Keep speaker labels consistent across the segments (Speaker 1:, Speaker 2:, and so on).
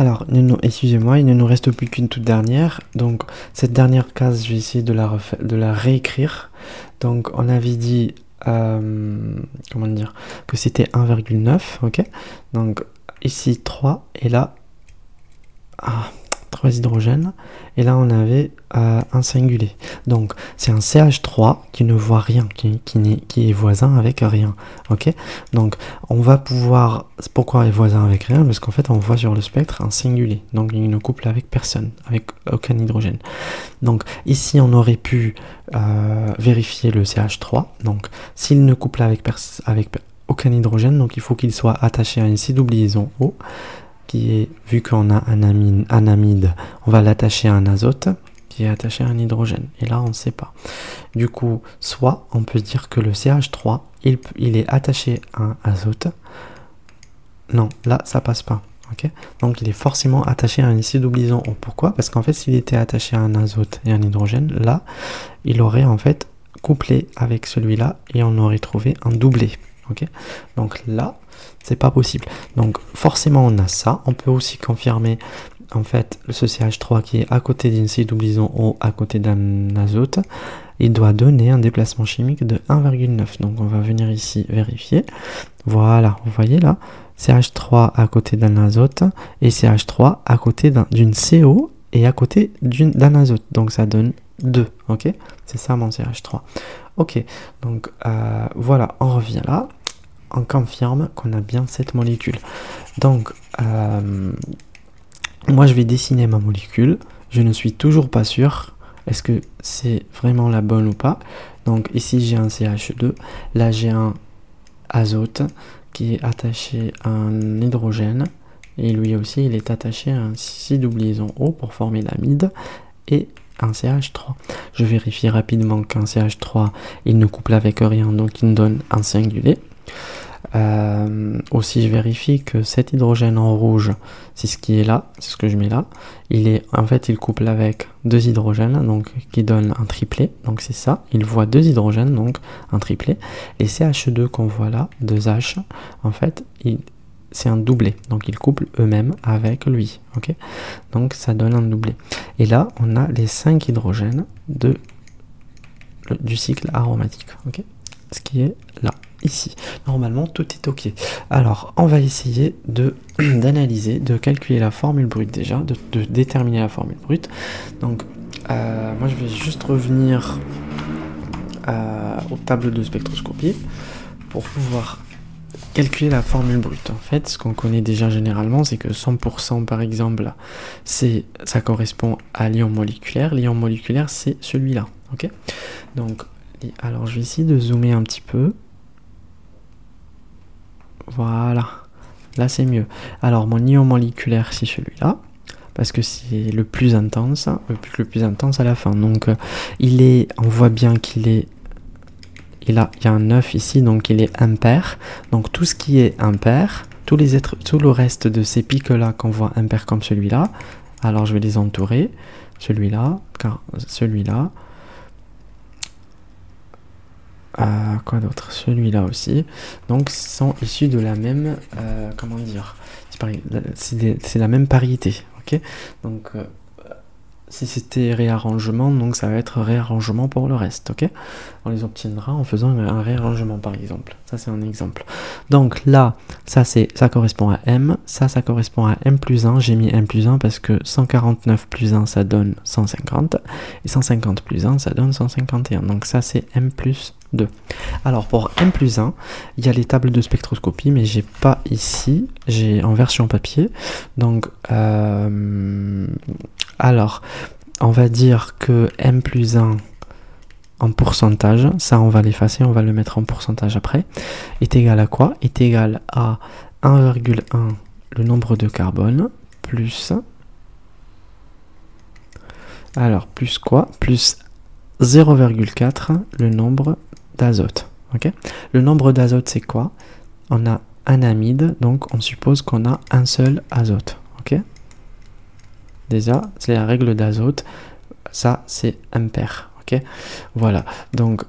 Speaker 1: Alors, excusez-moi, il ne nous reste plus qu'une toute dernière. Donc, cette dernière case, je vais essayer de la réécrire. Donc, on avait dit, comment dire, que c'était 1,9, ok? Donc, ici 3, et là, 3 hydrogènes, et là on avait un singulier. Donc c'est un CH3 qui ne voit rien, qui est voisin avec rien. Ok. Donc on va pouvoir. Pourquoi est voisin avec rien? Parce qu'en fait on voit sur le spectre un singulier. Donc il ne couple avec personne, avec aucun hydrogène. Donc ici on aurait pu vérifier le CH3. Donc s'il ne couple avec aucun hydrogène, donc il faut qu'il soit attaché à une C-double liaison O. Qui est, vu qu'on a un amide, on va l'attacher à un azote qui est attaché à un hydrogène. Et là, on ne sait pas. Du coup, soit on peut dire que le CH3, il est attaché à un azote. Non, là, ça passe pas. Okay. Donc, il est forcément attaché à un C-double liaison O. Pourquoi? Parce qu'en fait, s'il était attaché à un azote et un hydrogène, là, il aurait en fait couplé avec celui-là et on aurait trouvé un doublé. Okay. Donc là, c'est pas possible. Donc forcément on a ça. On peut aussi confirmer en fait ce CH3 qui est à côté d'une C-double liaison O à côté d'un azote. Il doit donner un déplacement chimique de 1,9. Donc on va venir ici vérifier. Voilà, vous voyez là, CH3 à côté d'un azote et CH3 à côté d'une CO et à côté d'un azote. Donc ça donne 2. Ok, c'est ça mon CH3. Ok, donc voilà, on revient là. On confirme qu'on a bien cette molécule. Donc, moi je vais dessiner ma molécule. Je ne suis toujours pas sûr. Est-ce que c'est vraiment la bonne ou pas? Donc ici j'ai un CH2. Là j'ai un azote qui est attaché à un hydrogène. Et lui aussi il est attaché à un C-double liaison O pour former l'amide. Et un CH3. Je vérifie rapidement qu'un CH3 il ne couple avec rien. Donc il me donne un singulier. Aussi je vérifie que cet hydrogène en rouge, c'est ce qui est là, c'est ce que je mets là, il couple avec deux hydrogènes, donc qui donne un triplet, donc c'est ça, il voit deux hydrogènes, donc un triplet. Les CH2 qu'on voit là, 2H, en fait c'est un doublé, donc ils couplent eux-mêmes avec lui, ok, donc ça donne un doublé. Et là on a les 5 hydrogènes du cycle aromatique, ok, ce qui est là. Ici, normalement tout est ok. Alors on va essayer d'analyser, de calculer la formule brute déjà, de déterminer la formule brute. Donc moi je vais juste revenir au tableau de spectroscopie pour pouvoir calculer la formule brute. En fait, ce qu'on connaît déjà généralement, c'est que 100% par exemple, ça correspond à l'ion moléculaire. L'ion moléculaire, c'est celui-là, ok. Donc alors je vais essayer de zoomer un petit peu. Voilà, là c'est mieux. Alors mon ion moléculaire c'est celui-là, parce que c'est le plus intense à la fin. Donc on voit bien il y a un 9 ici, donc il est impair. Donc tout ce qui est impair, tout le reste de ces pics-là qu'on voit impair comme celui-là, alors je vais les entourer. Celui-là, celui-là. Quoi d'autre? Celui-là aussi. Donc sont issus de la même comment dire, c'est la même parité, ok. Donc si c'était réarrangement, donc ça va être réarrangement pour le reste, ok. On les obtiendra en faisant un réarrangement par exemple. Ça c'est un exemple. Donc là ça correspond à M, ça correspond à M plus 1. J'ai mis M plus 1 parce que 149 plus 1 ça donne 150 et 150 plus 1 ça donne 151. Donc ça c'est M plus 2. Alors pour M plus 1, il y a les tables de spectroscopie, mais j'ai pas ici, j'ai en version papier. Donc alors on va dire que M plus 1 en pourcentage, ça on va l'effacer, on va le mettre en pourcentage après, est égal à quoi? Est égal à 1,1 le nombre de carbone, plus, alors plus quoi? Plus 0,4 le nombre d'azote, ok. Le nombre d'azote c'est quoi? On a un amide, donc on suppose qu'on a un seul azote, ok. Déjà c'est la règle d'azote, ça c'est impair, ok. Voilà, donc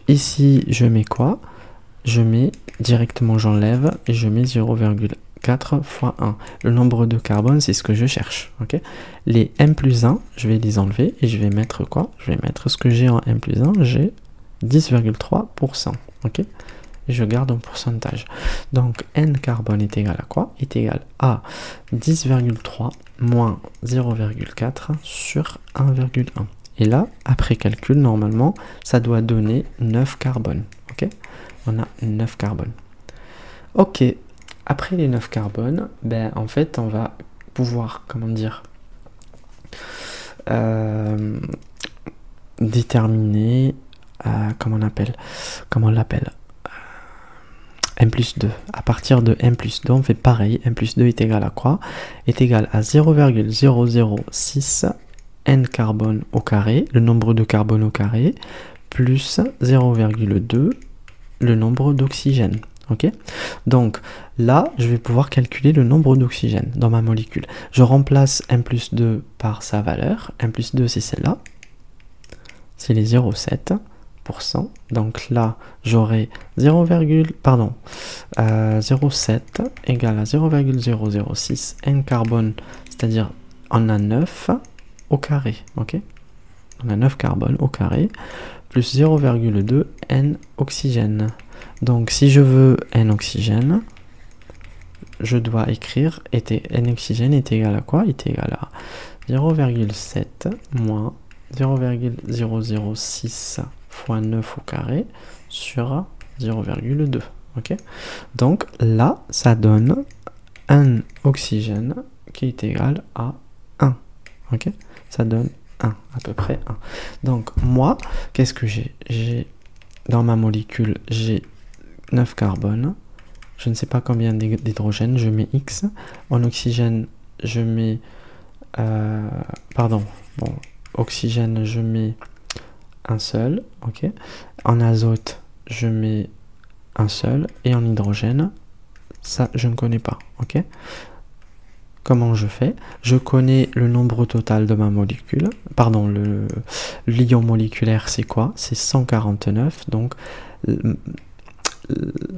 Speaker 1: ici je mets quoi? Je mets directement, j'enlève et je mets 0,4 4 fois 1. Le nombre de carbone, c'est ce que je cherche. Ok. Les M plus 1, je vais les enlever et je vais mettre quoi? Je vais mettre ce que j'ai en M plus 1, j'ai 10,3%. Ok. Et je garde un pourcentage. Donc N carbone est égal à quoi? Est égal à 10,3 moins 0,4 sur 1,1. Et là, après calcul, normalement, ça doit donner 9 carbone. Ok. On a 9 carbone. Ok. Après les 9 carbones, ben, en fait, on va pouvoir, comment dire, déterminer, comment on l'appelle, M plus 2. À partir de M plus 2, on fait pareil. M plus 2 est égal à quoi? Est égal à 0,006 N carbone au carré, le nombre de carbone au carré, plus 0,2 le nombre d'oxygène. Ok. Donc là, je vais pouvoir calculer le nombre d'oxygène dans ma molécule. Je remplace M plus 2 par sa valeur. M plus 2, c'est celle-là. C'est les 0,7%. Donc là, j'aurai 0,7 égale à 0,006 N carbone, c'est-à-dire on a 9 au carré. Ok. On a 9 carbone au carré, plus 0,2 N oxygène. Donc si je veux N oxygène, je dois écrire N oxygène est égal à quoi? Est égal à 0,7 moins 0,006 fois 9 au carré sur 0,2. Ok. Donc là, ça donne un oxygène qui est égal à 1. Ok. Ça donne 1, à peu près 1. Donc moi, qu'est-ce que j'ai? J'ai dans ma molécule, j'ai 9 carbone. Je ne sais pas combien d'hydrogène, je mets X. En oxygène, je mets... oxygène, je mets un seul. Ok. En azote, je mets un seul. Et en hydrogène, ça, je ne connais pas. Ok. Comment je fais? Je connais le nombre total de ma molécule. Pardon, le l'ion moléculaire, c'est quoi? C'est 149. Donc,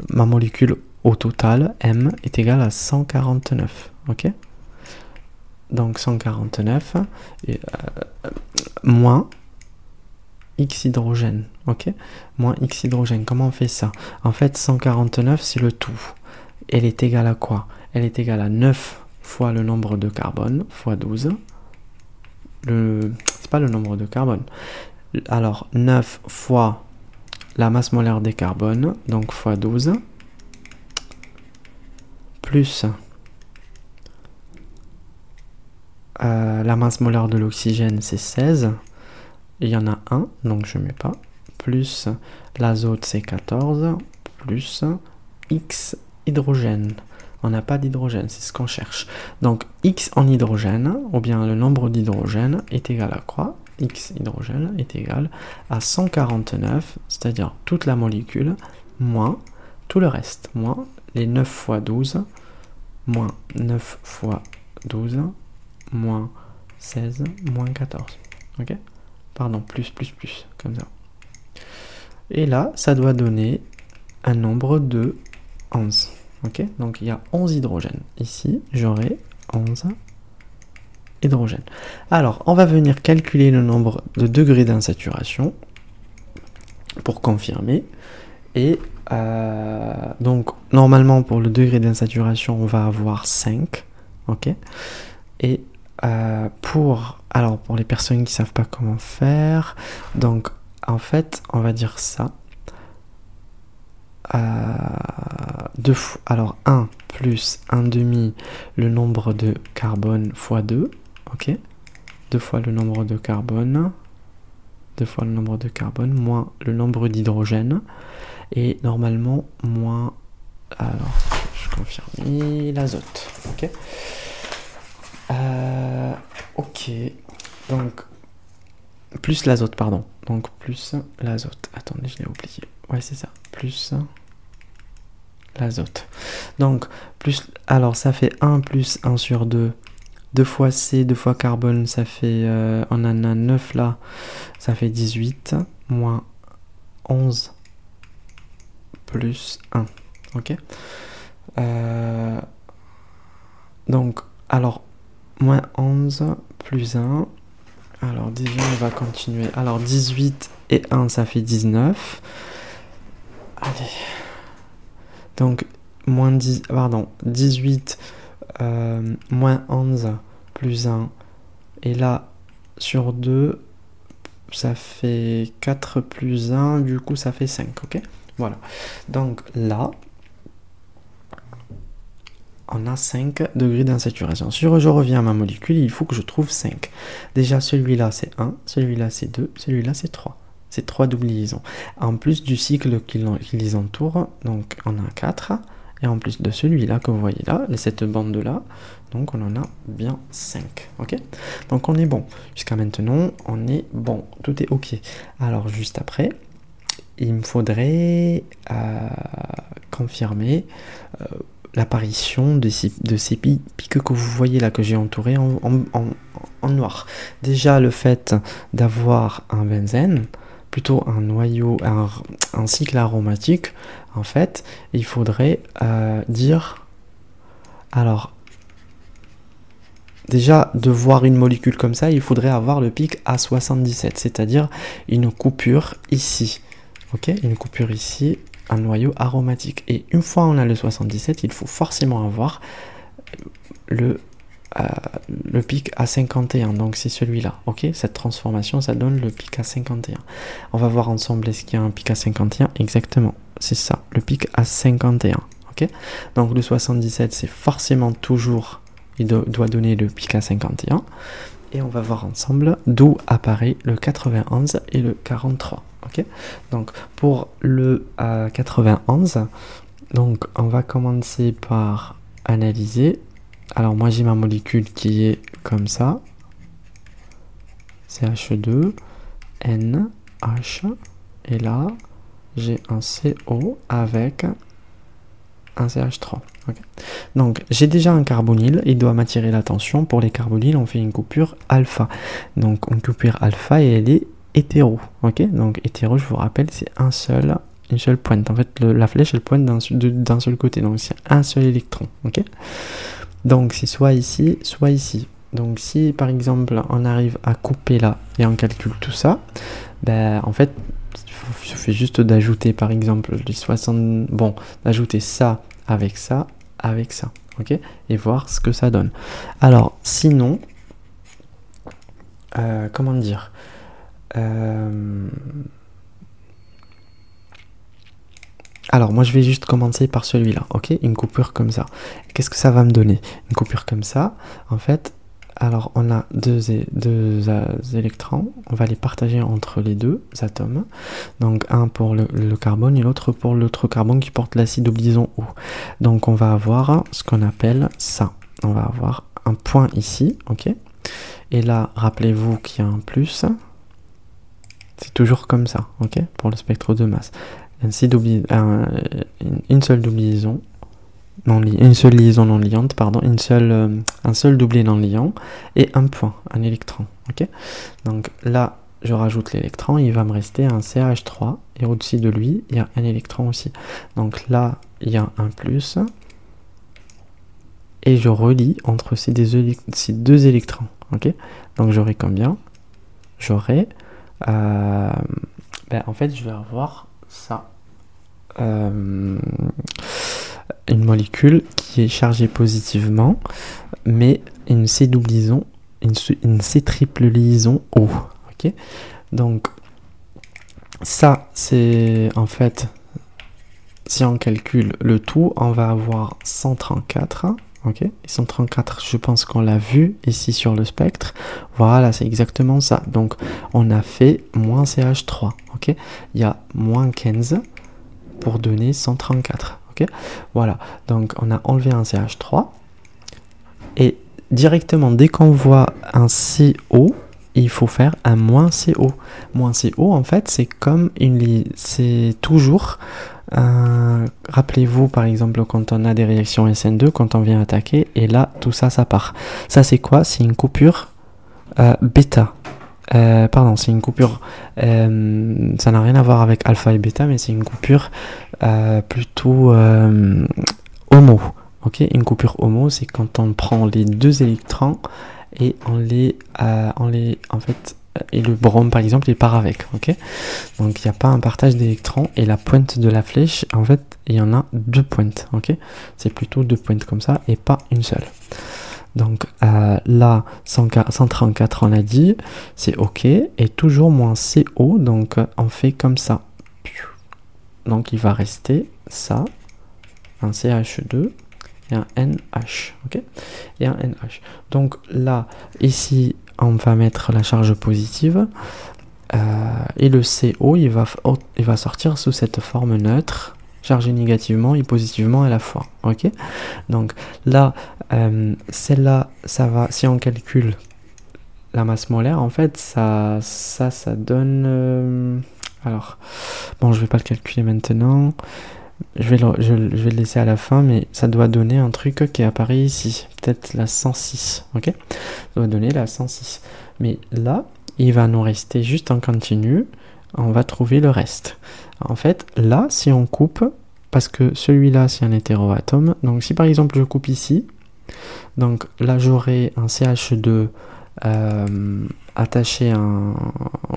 Speaker 1: ma molécule au total, M, est égale à 149. Ok. Donc, 149 moins X hydrogène. Ok. Moins X hydrogène. Comment on fait ça? En fait, 149, c'est le tout. Elle est égale à quoi? Elle est égale à 9 fois le nombre de carbone, fois 12. C'est pas le nombre de carbone. Alors, 9 fois la masse molaire des carbones, donc fois 12, plus la masse molaire de l'oxygène, c'est 16. Il y en a 1, donc je ne mets pas. Plus l'azote, c'est 14. Plus X hydrogène. On n'a pas d'hydrogène, c'est ce qu'on cherche. Donc X en hydrogène, ou bien le nombre d'hydrogène, est égal à quoi? X hydrogène est égal à 149, c'est-à-dire toute la molécule, moins tout le reste, moins les 9 fois 12, moins 9 fois 12, moins 16, moins 14. Ok? Pardon, plus, comme ça. Et là, ça doit donner un nombre de 11. Ok, donc il y a 11 hydrogènes. Ici, j'aurai 11 hydrogènes. Alors, on va venir calculer le nombre de degrés d'insaturation pour confirmer. Et donc, normalement, pour le degré d'insaturation, on va avoir 5. Ok. Et pour les personnes qui ne savent pas comment faire, donc, en fait, on va dire ça. 1 plus 1 demi le nombre de carbone fois 2, ok, 2 fois le nombre de carbone, moins le nombre d'hydrogène, et normalement moins, alors je confirme, l'azote, ok. Ok, donc plus l'azote, pardon, donc plus l'azote, attendez, je l'ai oublié, ouais c'est ça, plus l'azote. Donc, alors ça fait 1 plus 1 sur 2. 2 fois C, 2 fois carbone, ça fait, on en a 9 là, ça fait 18, moins 11 plus 1. Ok. Donc, alors, moins 11 plus 1. Alors, déjà, on va continuer. Alors, 18 et 1, ça fait 19. Allez. Donc, moins 10, pardon, 18, moins 11 plus 1. Et là, sur 2, ça fait 4 plus 1. Du coup, ça fait 5, ok? Voilà. Donc, là, on a 5 degrés d'insaturation. Si je reviens à ma molécule, il faut que je trouve 5. Déjà, celui-là, c'est 1, celui-là, c'est 2, celui-là, c'est 3. C'est 3 doubles liaisons. En plus du cycle qui les entoure, donc on a 4. Et en plus de celui-là que vous voyez là, cette bande-là, donc on en a bien 5. Ok? Donc on est bon. Jusqu'à maintenant, on est bon. Tout est ok. Alors juste après, il me faudrait confirmer l'apparition de ces pics que vous voyez là, que j'ai entouré en noir. Déjà, le fait d'avoir un benzène, plutôt un noyau, un cycle aromatique, en fait, il faudrait dire... Alors, déjà, de voir une molécule comme ça, il faudrait avoir le pic à 77, c'est-à-dire une coupure ici. Ok, une coupure ici, un noyau aromatique. Et une fois on a le 77, il faut forcément avoir le pic à 51. Donc c'est celui-là. Ok, cette transformation, ça donne le pic à 51. On va voir ensemble, est-ce qu'il y a un pic à 51? Exactement, c'est ça, le pic à 51. Ok, donc le 77, c'est forcément toujours, il doit donner le pic à 51. Et on va voir ensemble d'où apparaît le 91 et le 43. Ok, donc pour le 91, donc on va commencer par analyser. Alors moi j'ai ma molécule qui est comme ça, CH2, NH, et là j'ai un CO avec un CH3. Okay. Donc j'ai déjà un carbonyle, il doit m'attirer l'attention. Pour les carbonyles, on fait une coupure alpha. Donc une coupure alpha et elle est hétéro. Ok, donc hétéro, je vous rappelle, c'est une seule pointe. En fait, la flèche elle pointe d'un seul côté, donc c'est un seul électron. Ok, donc c'est soit ici, soit ici. Donc si par exemple on arrive à couper là et on calcule tout ça, ben en fait il suffit juste d'ajouter par exemple les 60, bon, d'ajouter ça, avec ça, ok, et voir ce que ça donne. Alors, sinon, comment dire, alors, moi, je vais juste commencer par celui-là, ok, une coupure comme ça. Qu'est-ce que ça va me donner? Une coupure comme ça, en fait, alors on a deux électrons, on va les partager entre les deux atomes, donc un pour le carbone et l'autre pour l'autre carbone qui porte l'acide au liaison O. Donc on va avoir ce qu'on appelle ça, on va avoir un point ici, ok, et là rappelez-vous qu'il y a un plus, c'est toujours comme ça, ok, pour le spectre de masse, une seule double liaison, une seule liaison non liante, pardon, un seul doublé non liant et un point, un électron. Ok, donc là, je rajoute l'électron, il va me rester un CH3 et au-dessus de lui, il y a un électron aussi. Donc là, il y a un plus et je relie entre ces deux électrons. Ok, donc j'aurai combien? J'aurai, en fait, je vais avoir ça. Une molécule qui est chargée positivement, mais une C double liaison, une C triple liaison O. Ok, donc ça c'est en fait, si on calcule le tout, on va avoir 134. Ok, 134, je pense qu'on l'a vu ici sur le spectre. Voilà, c'est exactement ça. Donc on a fait moins CH3. Ok, il y a moins 15 pour donner 134. Ok, voilà, donc on a enlevé un CH3 et directement dès qu'on voit un CO, il faut faire un moins CO. Moins CO, en fait, c'est comme c'est toujours, rappelez-vous par exemple quand on a des réactions SN2, quand on vient attaquer, et là tout ça, ça part. Ça c'est quoi? C'est une coupure bêta. Pardon, c'est une coupure, ça n'a rien à voir avec alpha et bêta, mais c'est une coupure plutôt homo. Ok, une coupure HOMO, c'est quand on prend les deux électrons et en fait, et le brome par exemple, il part avec. Ok, donc il n'y a pas un partage d'électrons et la pointe de la flèche, en fait, il y en a deux pointes. Ok, c'est plutôt deux pointes comme ça et pas une seule. Donc là, 134 on l'a dit, c'est ok, et toujours moins CO, donc on fait comme ça. Donc il va rester ça, un CH2 et un NH, ok, et un NH. Donc là, ici, on va mettre la charge positive, et le CO, il va sortir sous cette forme neutre, chargé négativement et positivement à la fois, ok. Donc là, celle-là, ça va, si on calcule la masse molaire, en fait, ça donne... alors, bon, je vais pas le calculer maintenant, je vais le laisser à la fin, mais ça doit donner un truc qui apparaît ici, peut-être la 106, ok. Ça doit donner la 106. Mais là, il va nous rester juste en continu, on va trouver le reste. En fait, là, si on coupe, parce que celui-là, c'est un hétéroatome, donc si par exemple je coupe ici, donc là j'aurai un CH2 attaché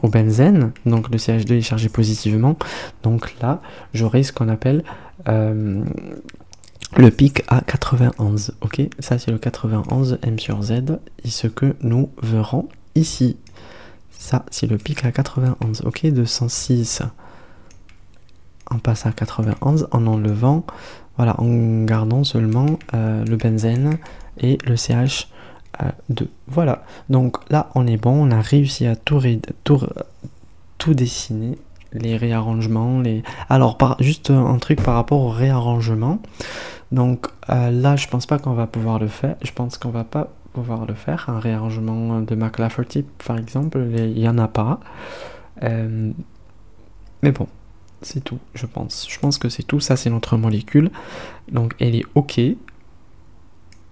Speaker 1: au benzène, donc le CH2 est chargé positivement, donc là j'aurai ce qu'on appelle le pic à 91, ok, ça c'est le 91 M sur Z, et ce que nous verrons ici, ça c'est le pic à 91, ok, de 106, on passe à 91 en enlevant, voilà, en gardant seulement le benzène et le CH2. Voilà, donc là on est bon, on a réussi à tout dessiner, les réarrangements, alors juste un truc par rapport au réarrangement. Donc là je pense pas qu'on va pouvoir le faire, je pense qu'on va pas pouvoir le faire, un réarrangement de McLafferty par exemple, il y en a pas, mais bon, c'est tout, je pense que c'est tout. Ça c'est notre molécule, donc elle est ok,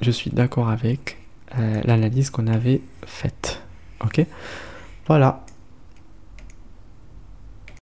Speaker 1: je suis d'accord avec l'analyse qu'on avait faite, ok, voilà.